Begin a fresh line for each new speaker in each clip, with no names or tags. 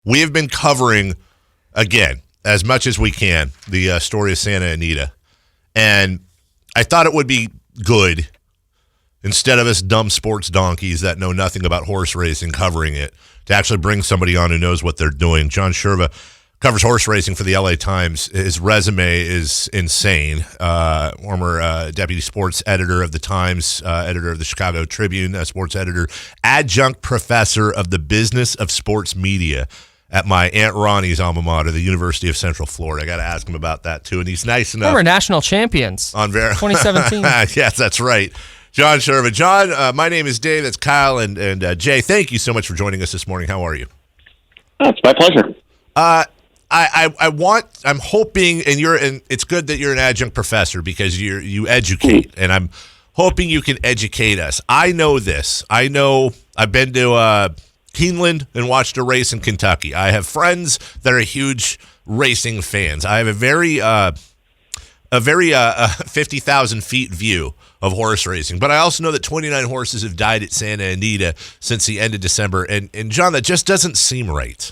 We have been covering, again, as much as we can, the story of Santa Anita. And I thought it would be good, instead of us dumb sports donkeys that know nothing about horse racing covering it, to actually bring somebody on who knows what they're doing. John Cherwa covers horse racing for the LA Times. His resume is insane. Former deputy sports editor of the Times, editor of the Chicago Tribune, sports editor, adjunct professor of the business of sports media at my Aunt Ronnie's alma mater, the University of Central Florida. I got to ask him about that, too. And he's nice enough.
Former national champions.
On
2017.
Yes, that's right. John Cherwa. John, my name is Dave. That's Kyle and Jay. Thank you so much for joining us this morning. How are you?
It's my pleasure.
I'm hoping, and it's good that you're an adjunct professor because you educate, and I'm hoping you can educate us. I know this. I've been to Keeneland and watched a race in Kentucky. I have friends that are huge racing fans. I have a very 50,000 feet view of horse racing. But I also know that 29 horses have died at Santa Anita since the end of December. And John, that just doesn't seem right.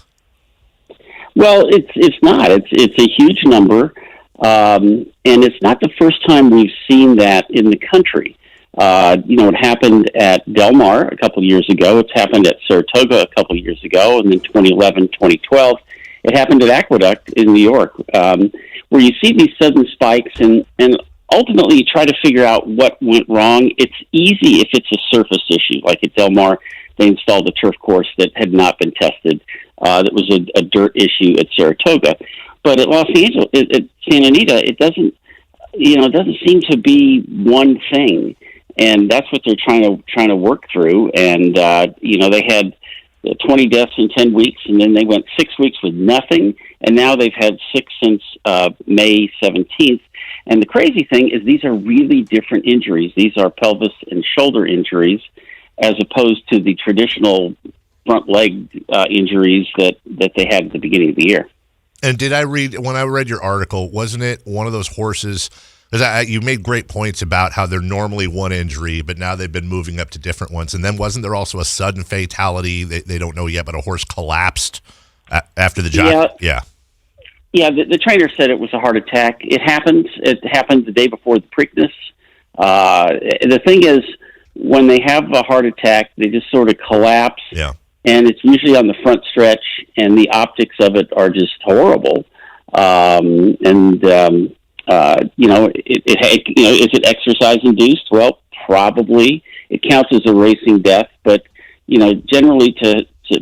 Well, it's not. It's a huge number, and it's not the first time we've seen that in the country. It happened at Del Mar a couple of years ago. It's happened at Saratoga a couple of years ago, and then 2011, 2012, it happened at Aqueduct in New York, where you see these sudden spikes, and ultimately you try to figure out what went wrong. It's easy if it's a surface issue, like at Del Mar, they installed a turf course that had not been tested. That was a dirt issue at Saratoga, but at Los Angeles, at Santa Anita, it doesn't seem to be one thing. And that's what they're trying to work through. And they had 20 deaths in 10 weeks, and then they went 6 weeks with nothing, and now they've had 6 since May 17th. And the crazy thing is, these are really different injuries. These are pelvis and shoulder injuries, as opposed to the traditional front leg injuries that they had at the beginning of the year.
And when I read your article, wasn't it one of those horses? Because you made great points about how they're normally one injury, but now they've been moving up to different ones. And then wasn't there also a sudden fatality? They don't know yet, but a horse collapsed after the jockey. Yeah.
The trainer said it was a heart attack. It happened the day before the Preakness. The thing is, when they have a heart attack, they just sort of collapse.
Yeah.
And it's usually on the front stretch, and the optics of it are just horrible. Is it exercise induced? Well, probably. It counts as a racing death, but generally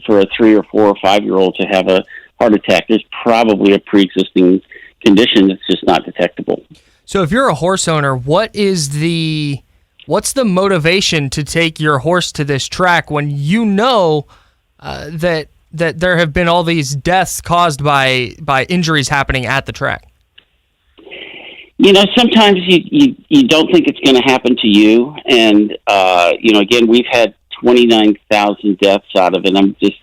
for a 3 or 4 or 5 year old to have a heart attack, there's probably a pre-existing condition that's just not detectable.
So if you're a horse owner, what's the motivation to take your horse to this track when you know that there have been all these deaths caused by injuries happening at the track?
Sometimes you don't think it's going to happen to you. And, again, we've had 29,000 deaths out of it. I'm just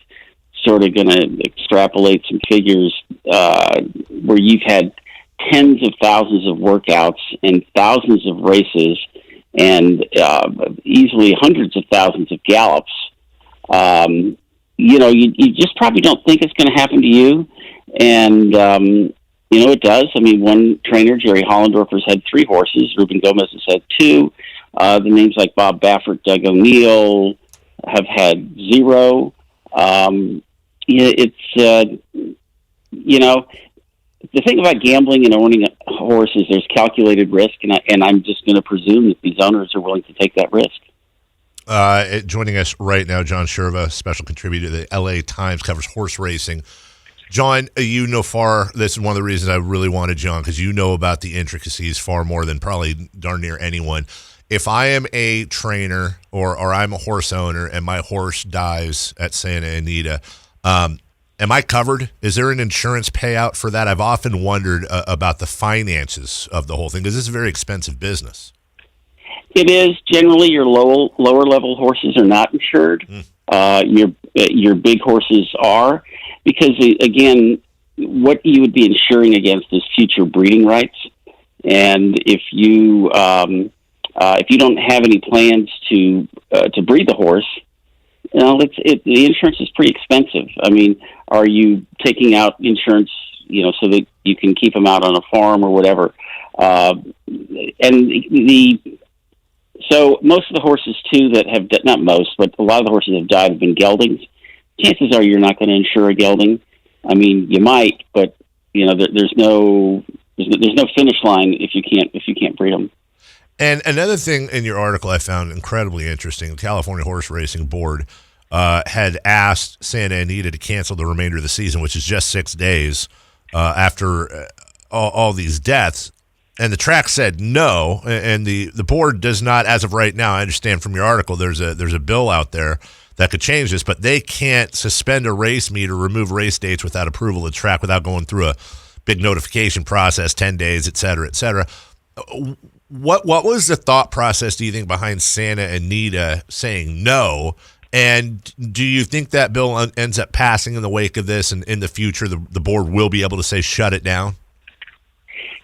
sort of going to extrapolate some figures where you've had tens of thousands of workouts and thousands of races and easily hundreds of thousands of gallops. You just probably don't think it's going to happen to you. And, it does. I mean, one trainer, Jerry Hollendorfer's had 3 horses. Ruben Gomez has had 2. The names like Bob Baffert, Doug O'Neill have had 0. The thing about gambling and owning a horse is there's calculated risk, and I'm just going to presume that these owners are willing to take that risk.
Joining us right now, John Cherwa, special contributor to the LA Times, covers horse racing. John, this is one of the reasons I really wanted John, because you know about the intricacies far more than probably darn near anyone. If I am a trainer or I'm a horse owner and my horse dies at Santa Anita, am I covered? Is there an insurance payout for that? I've often wondered about the finances of the whole thing, because this is a very expensive business.
It is. Generally, your lower level horses are not insured. Your big horses are. Because, again, what you would be insuring against is future breeding rights. And if you don't have any plans to breed the horse, the insurance is pretty expensive. I mean, are you taking out insurance, so that you can keep them out on a farm or whatever? So most of the horses too that have, not most, but a lot of the horses that have died have been geldings. Chances are you're not going to insure a gelding. I mean, you might, but there's no finish line if you can't breed them.
And another thing in your article I found incredibly interesting: the California Horse Racing Board had asked Santa Anita to cancel the remainder of the season, which is just 6 days after all these deaths. And the track said no, and the board does not, as of right now. I understand from your article there's a bill out there that could change this, but they can't suspend a race meet or remove race dates without approval of the track, without going through a big notification process, 10 days, et cetera, et cetera. What was the thought process, do you think, behind Santa Anita saying no? And do you think that bill ends up passing in the wake of this, and in the future the board will be able to say shut it down?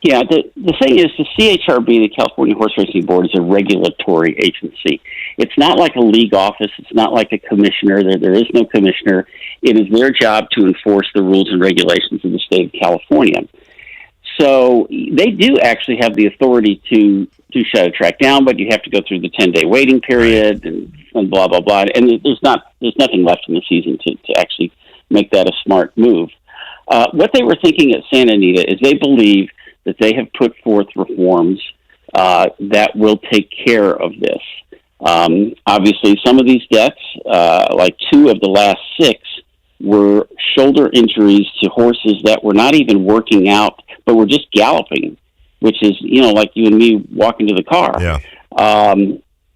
Yeah, the thing is, the CHRB, the California Horse Racing Board, is a regulatory agency. It's not like a league office. It's not like a commissioner. There is no commissioner. It is their job to enforce the rules and regulations of the state of California. So they do actually have the authority to shut a track down, but you have to go through the 10-day waiting period and blah, blah, blah. And there's nothing left in the season to actually make that a smart move. What they were thinking at Santa Anita is they believe that they have put forth reforms that will take care of this. Obviously, some of these deaths, like 2 of the last 6, were shoulder injuries to horses that were not even working out, but were just galloping, which is, like you and me walking to the car.
Yeah.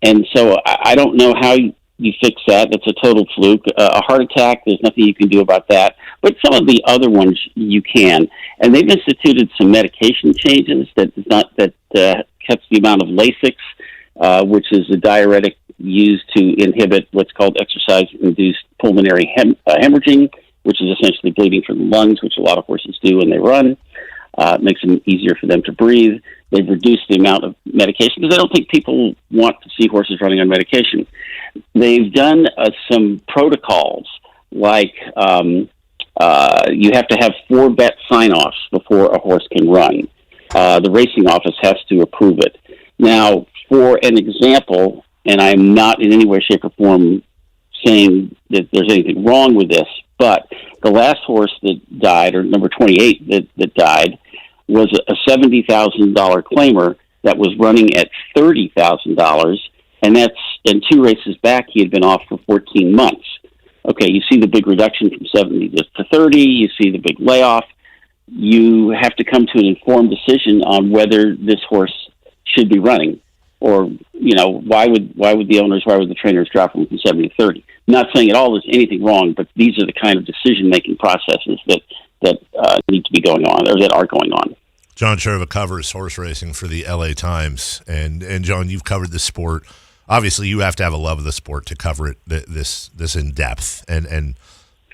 And so I don't know how you fix that. That's a total fluke. A heart attack, there's nothing you can do about that. But some of the other ones you can. And they've instituted some medication changes that cuts the amount of Lasix, which is a diuretic used to inhibit what's called exercise-induced pulmonary hemorrhaging, which is essentially bleeding from the lungs, which a lot of horses do when they run. It makes it easier for them to breathe. They've reduced the amount of medication because I don't think people want to see horses running on medication. They've done some protocols like you have to have 4 vet sign-offs before a horse can run. The racing office has to approve it. Now, for an example, and I'm not in any way, shape, or form saying that there's anything wrong with this, but the last horse that died, or number 28 that died, was a $70,000 claimer that was running at $30,000, and 2 races back he had been off for 14 months. Okay, you see the big reduction from 70 to 30, you see the big layoff. You have to come to an informed decision on whether this horse should be running, or why would the trainers drop him from 70 to 30? I'm not saying at all there's anything wrong, but these are the kind of decision-making processes that need to be going on, or that are going on.
John Cherwa covers horse racing for the LA Times, and John, you've covered the sport. Obviously, you have to have a love of the sport to cover it this in depth. And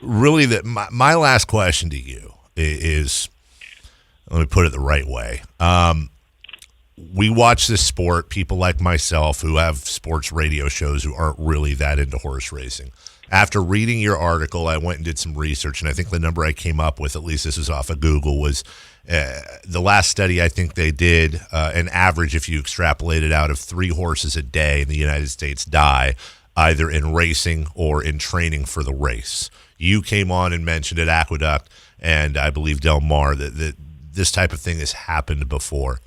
really, my last question to you is, let me put it the right way. We watch this sport, people like myself who have sports radio shows who aren't really that into horse racing. After reading your article, I went and did some research, and I think the number I came up with, at least this is off of Google, was the last study I think they did, an average, if you extrapolate it out, of 3 horses a day in the United States die either in racing or in training for the race. You came on and mentioned at Aqueduct, and I believe Del Mar, that this type of thing has happened before.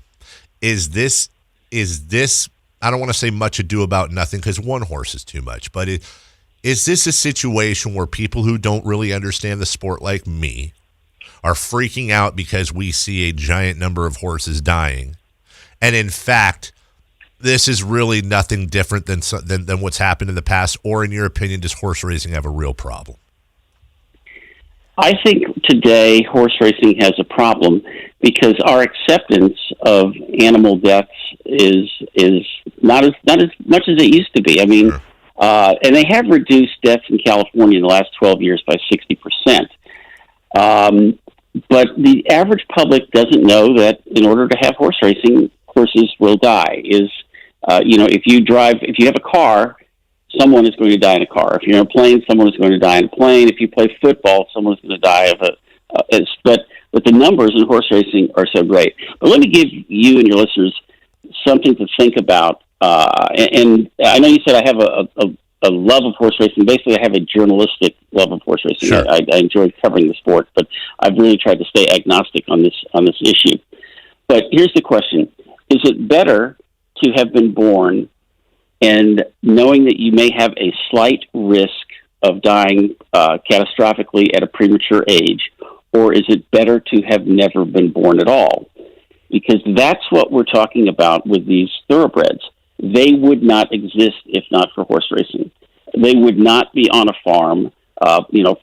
Is this? I don't want to say much ado about nothing, because one horse is too much, but is this a situation where people who don't really understand the sport like me are freaking out because we see a giant number of horses dying, and in fact, this is really nothing different than what's happened in the past? Or in your opinion, does horse racing have a real problem?
I think today horse racing has a problem because our acceptance of animal deaths is not as much as it used to be. I mean, sure. And they have reduced deaths in California in the last 12 years by 60%. But the average public doesn't know that in order to have horse racing, horses will die. If you have a car, someone is going to die in a car. If you're in a plane, someone is going to die in a plane. If you play football, someone is going to die of but the numbers in horse racing are so great. But let me give you and your listeners something to think about. And I know you said I have a love of horse racing. Basically, I have a journalistic love of horse racing.
Sure.
I enjoy covering the sport, but I've really tried to stay agnostic on this issue. But here's the question: is it better to have been born and knowing that you may have a slight risk of dying catastrophically at a premature age, or is it better to have never been born at all? Because that's what we're talking about with these thoroughbreds. They would not exist if not for horse racing. They would not be on a farm,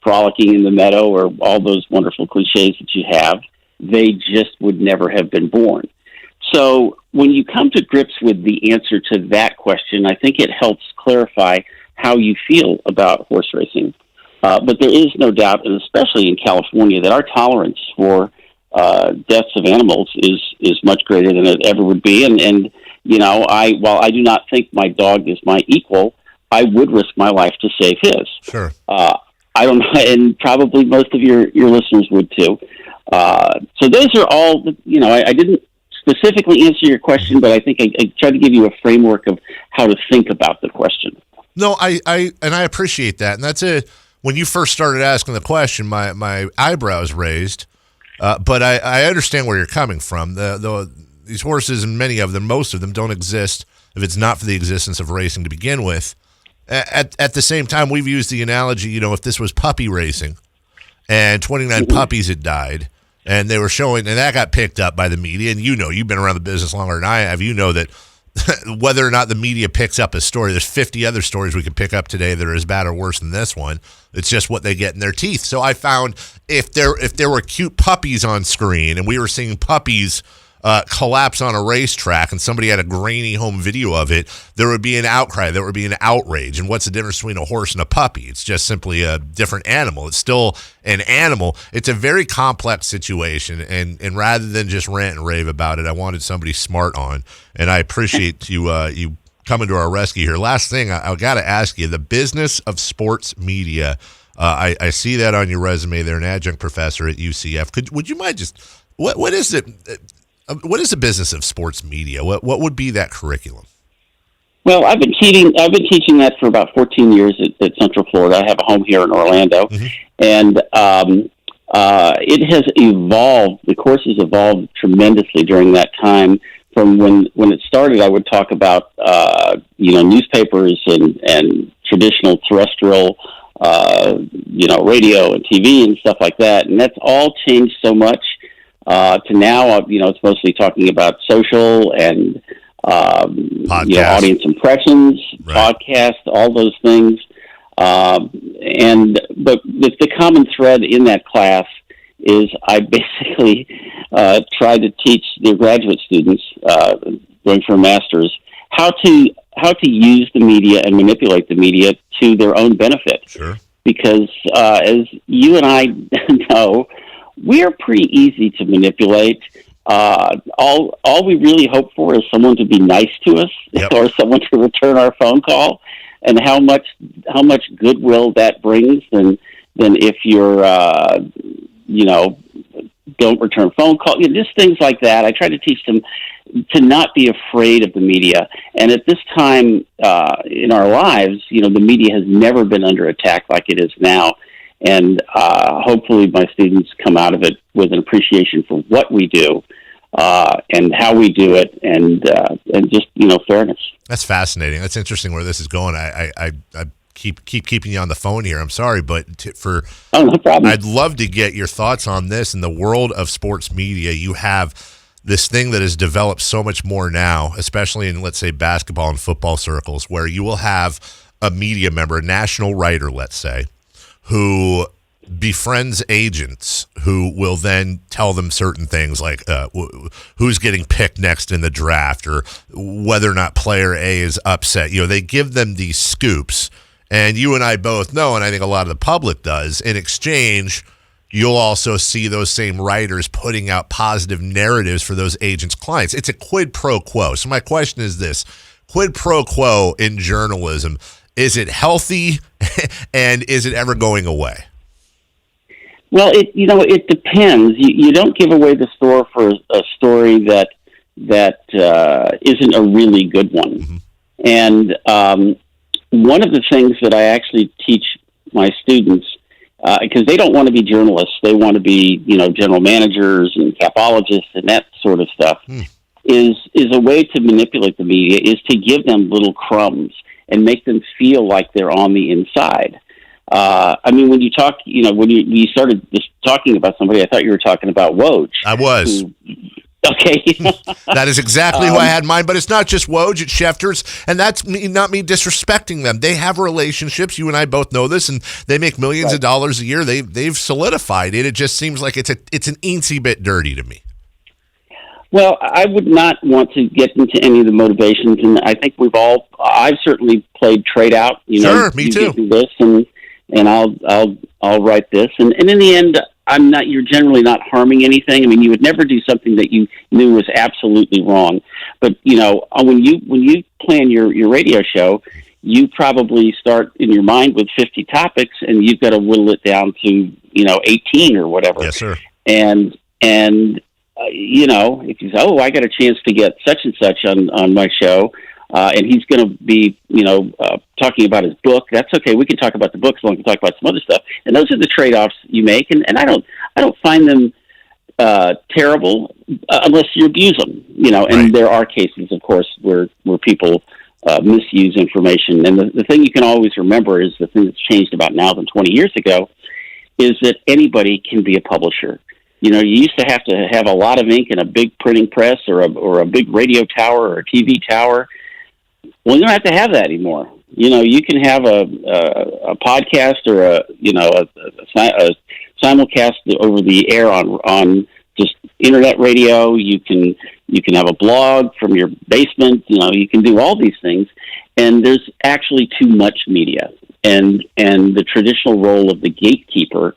frolicking in the meadow or all those wonderful cliches that you have. They just would never have been born. So when you come to grips with the answer to that question, I think it helps clarify how you feel about horse racing. But there is no doubt, and especially in California, that our tolerance for deaths of animals is much greater than it ever would be. And while I do not think my dog is my equal, I would risk my life to save his.
Sure.
I don't know, and probably most of your listeners would too. So those are all, I didn't specifically answer your question, but I think I tried to give you a framework of how to think about the question.
No, I appreciate that. And that's it. When you first started asking the question, my eyebrows raised. But I understand where you're coming from. These horses, and most of them, don't exist if it's not for the existence of racing to begin with. At the same time, we've used the analogy, if this was puppy racing and 29 puppies had died, and they were showing, and that got picked up by the media, and you've been around the business longer than I have, that whether or not the media picks up a story, there's 50 other stories we could pick up today that are as bad or worse than this one. It's just what they get in their teeth. So I found if there were cute puppies on screen and we were seeing puppies collapse on a racetrack and somebody had a grainy home video of it, there would be an outcry, there would be an outrage. And what's the difference between a horse and a puppy? It's just simply a different animal. It's still an animal. It's a very complex situation, and rather than just rant and rave about it, I wanted somebody smart on, and I appreciate you coming to our rescue here. Last thing, I got to ask you, the business of sports media, I see that on your resume there, an adjunct professor at UCF. Would you mind just, what is it? What is the business of sports media? What would be that curriculum?
Well, I've been teaching that for about 14 years at Central Florida. I have a home here in Orlando, and it has evolved. The course has evolved tremendously during that time. From when it started, I would talk about newspapers and traditional terrestrial radio and TV and stuff like that, and that's all changed so much. To now, it's mostly talking about social and audience impressions, right. Podcasts, all those things. But the common thread in that class is I basically try to teach the graduate students going for a master's how to use the media and manipulate the media to their own benefit.
Sure.
Because as you and I know, we're pretty easy to manipulate. All we really hope for is someone to be nice to us, yep. or someone to return our phone call, and how much goodwill that brings than if you're don't return phone calls, just things like that. I try to teach them to not be afraid of the media. And at this time in our lives, the media has never been under attack like it is now. And hopefully my students come out of it with an appreciation for what we do and how we do it, and just fairness. That's
fascinating. That's interesting where this is going. I keep keeping you on the phone here. I'm sorry, but
no problem.
I'd love to get your thoughts on this. In the world of sports media, you have this thing that has developed so much more now, especially in, let's say, basketball and football circles, where you will have a media member, a national writer, let's say, who befriends agents who will then tell them certain things like who's getting picked next in the draft or whether or not player A is upset. They give them these scoops, and you and I both know, and I think a lot of the public does, in exchange, you'll also see those same writers putting out positive narratives for those agents' clients. It's a quid pro quo. So my question is this: quid pro quo in journalism, Is it healthy? And is it ever going away?
Well, it depends. You don't give away the store for a story that isn't a really good one.
Mm-hmm.
And one of the things that I actually teach my students, because they don't want to be journalists, they want to be general managers and capologists and that sort of stuff, is a way to manipulate the media is to give them little crumbs and make them feel like they're on the inside. I mean, when you talk, when you started just talking about somebody, I thought you were talking about Woj.
I was.
Okay.
That is exactly who I had in mind, but it's not just Woj, it's Schefter's, and that's not me disrespecting them. They have relationships. You and I both know this, and they make millions of dollars a year. They've solidified it. It just seems like it's an eensy bit dirty to me.
Well, I would not want to get into any of the motivations, and I think I've certainly played trade out.
Sure, me too.
You do this, and I'll write this, and in the end, you're generally not harming anything. I mean, you would never do something that you knew was absolutely wrong. But, when you plan your radio show, you probably start in your mind with 50 topics, and you've got to whittle it down to, 18 or whatever.
Yes, sir.
And if you say, I got a chance to get such and such on my show, and he's going to be, talking about his book. That's okay. We can talk about the book as long as we talk about some other stuff. And those are the trade-offs you make. And I don't find them terrible unless you abuse them. And
Right.
there are cases, of course, where people misuse information. And the thing you can always remember is the thing that's changed about now than 20 years ago is that anybody can be a publisher. You used to have a lot of ink and a big printing press or a big radio tower or a TV tower. Well, you don't have to have that anymore. You can have a podcast or a simulcast over the air on just internet radio. You can have a blog from your basement. You can do all these things, and there's actually too much media, and the traditional role of the gatekeeper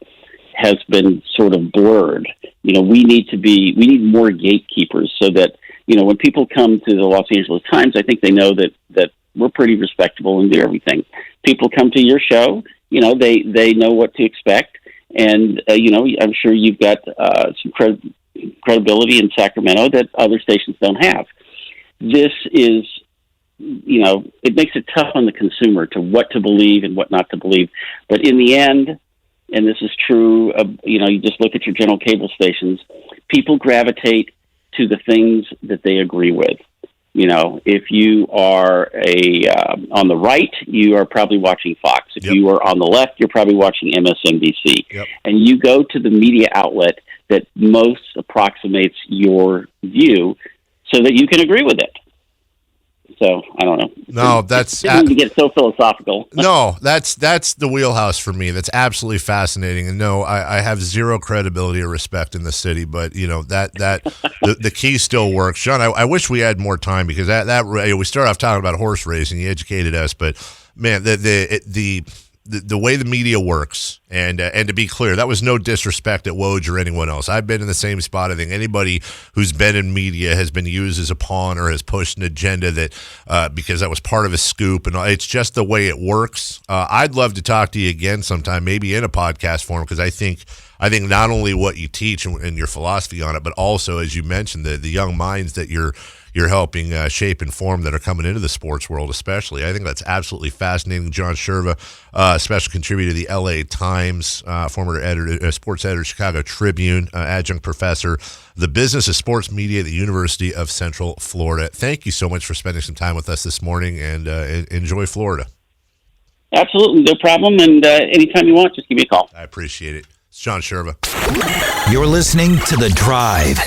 has been sort of blurred. We need more gatekeepers so that when people come to the Los Angeles Times, I think they know that we're pretty respectable and do everything. People come to your show, they know what to expect, and I'm sure you've got some credibility in Sacramento that other stations don't have. This is, it makes it tough on the consumer to what to believe and what not to believe. But in the end, and this is true, you just look at your general cable stations, people gravitate to the things that they agree with. If you are on the right, you are probably watching Fox. If you are on the left, you're probably watching MSNBC.
Yep. And
you go to the media outlet that most approximates your view so that you can agree with it. So I don't know.
No,
it doesn't get so philosophical.
No, that's the wheelhouse for me. That's absolutely fascinating. And no, I have zero credibility or respect in the city, but the key still works. John, I wish we had more time because we started off talking about horse racing. You educated us, but man, the way the media works, and to be clear, that was no disrespect at Woj or anyone else. I've been in the same spot. I think anybody who's been in media has been used as a pawn or has pushed an agenda that because that was part of a scoop, and it's just the way it works. I'd love to talk to you again sometime, maybe in a podcast form, because I think not only what you teach and your philosophy on it, but also, as you mentioned, the young minds that you're helping shape and form that are coming into the sports world, especially. I think that's absolutely fascinating. John Cherwa, special contributor to the LA Times, former editor, sports editor, Chicago Tribune, adjunct professor, the business of sports media at the University of Central Florida. Thank you so much for spending some time with us this morning, and enjoy Florida.
Absolutely, no problem. And anytime you want, just give me a call.
I appreciate it. It's John Cherwa.
You're listening to The Drive.